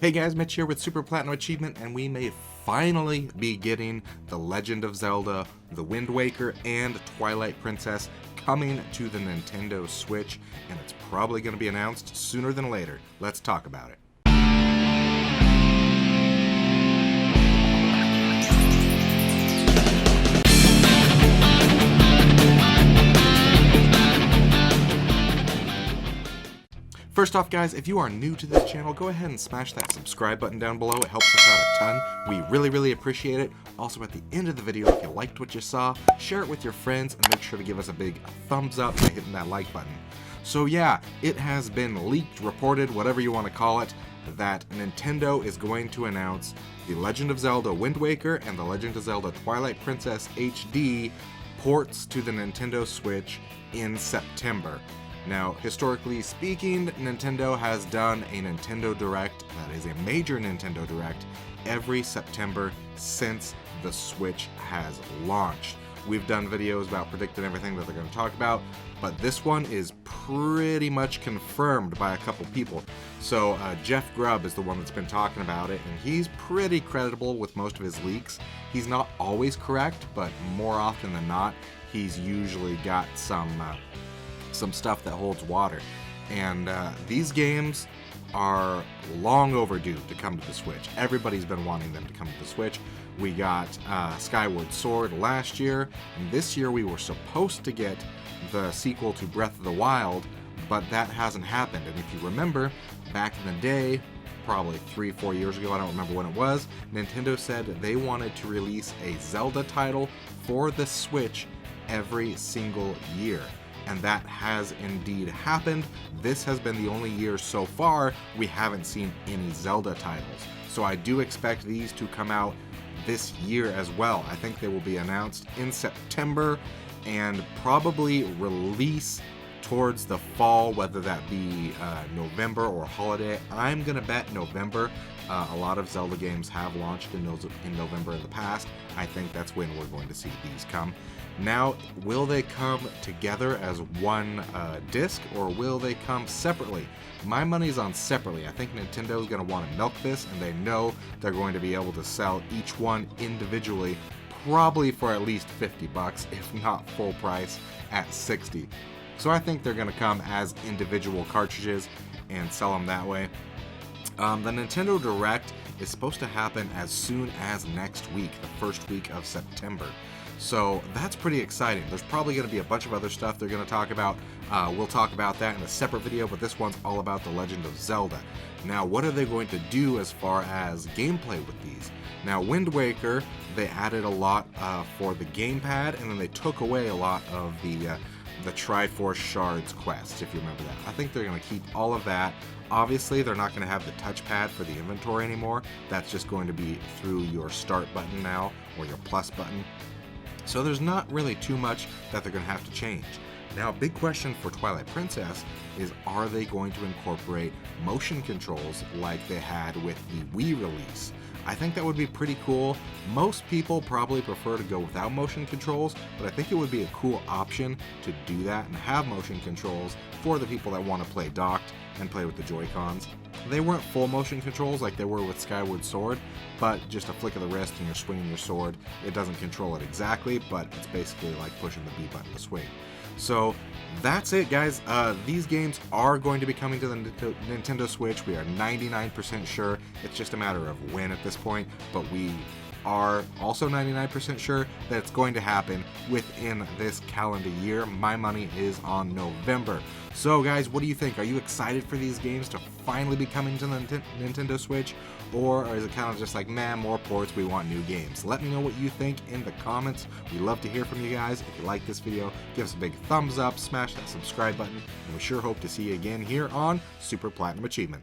Hey guys, Mitch here with Super Platinum Achievement, and we may finally be getting The Legend of Zelda, The Wind Waker, and Twilight Princess coming to the Nintendo Switch, and it's probably going to be announced sooner than later. Let's talk about it. First off, guys, if you are new to this channel, go ahead and smash that subscribe button down below. It helps us out a ton. We really appreciate it. Also, at the end of the video, if you liked what you saw, share it with your friends and make sure to give us a big thumbs up by hitting that like button. So yeah, it has been leaked, reported, whatever you want to call it, that Nintendo is going to announce The Legend of Zelda Wind Waker and The Legend of Zelda Twilight Princess HD ports to the Nintendo Switch in September. Now, historically speaking, Nintendo has done a Nintendo Direct, that is a major Nintendo Direct, every September since the Switch has launched. We've done videos about predicting everything that they're going to talk about, but this one is pretty much confirmed by a couple people. So Jeff Grubb is the one that's been talking about it, and he's pretty credible with most of his leaks. He's not always correct, but more often than not, he's usually got some stuff that holds water. And these games are long overdue to come to the Switch. Everybody's been wanting them to come to the Switch. We got Skyward Sword last year, and this year we were supposed to get the sequel to Breath of the Wild, but that hasn't happened. And if you remember, back in the day, probably 3-4 years ago, I don't remember when it was, Nintendo said they wanted to release a Zelda title for the Switch every single year. And that has indeed happened. This has been the only year so far we haven't seen any Zelda titles. So I do expect these to come out this year as well. I think they will be announced in September and probably release towards the fall, whether that be November or holiday. I'm gonna bet November. A lot of Zelda games have launched in November in the past. I think that's when we're going to see these come. Now, will they come together as one disc, or will they come separately? My money's on separately. I think Nintendo's going to want to milk this, and they know they're going to be able to sell each one individually, probably for at least $50, if not full price at $60. So I think they're going to come as individual cartridges and sell them that way. The Nintendo Direct is supposed to happen as soon as next week, the first week of September. So that's pretty exciting. There's probably going to be a bunch of other stuff they're going to talk about. We'll talk about that in a separate video, but this one's all about The Legend of Zelda. Now, what are they going to do as far as gameplay with these? Now, Wind Waker, they added a lot for the gamepad, and then they took away a lot of the Triforce Shards quest, if you remember that. I think they're going to keep all of that. Obviously, they're not going to have the touchpad for the inventory anymore. That's just going to be through your start button now, or your plus button. So there's not really too much that they're going to have to change. Now, a big question for Twilight Princess is, are they going to incorporate motion controls like they had with the Wii release? I think that would be pretty cool. Most people probably prefer to go without motion controls, but I think it would be a cool option to do that and have motion controls for the people that want to play docked and play with the Joy-Cons. They weren't full motion controls like they were with Skyward Sword, but just a flick of the wrist and you're swinging your sword. It doesn't control it exactly, but it's basically like pushing the B button to swing. So that's it, guys. These games are going to be coming to the Nintendo Switch. We are 99% sure. It's just a matter of when at this point, but we are also 99% sure that it's going to happen within this calendar year. My money is on November. So guys, what do you think? Are you excited for these games to finally be coming to the Nintendo Switch? Or is it kind of just like, man, more ports, we want new games? Let me know what you think in the comments. We love to hear from you guys. If you like this video, give us a big thumbs up, smash that subscribe button, and we sure hope to see you again here on Super Platinum Achievement.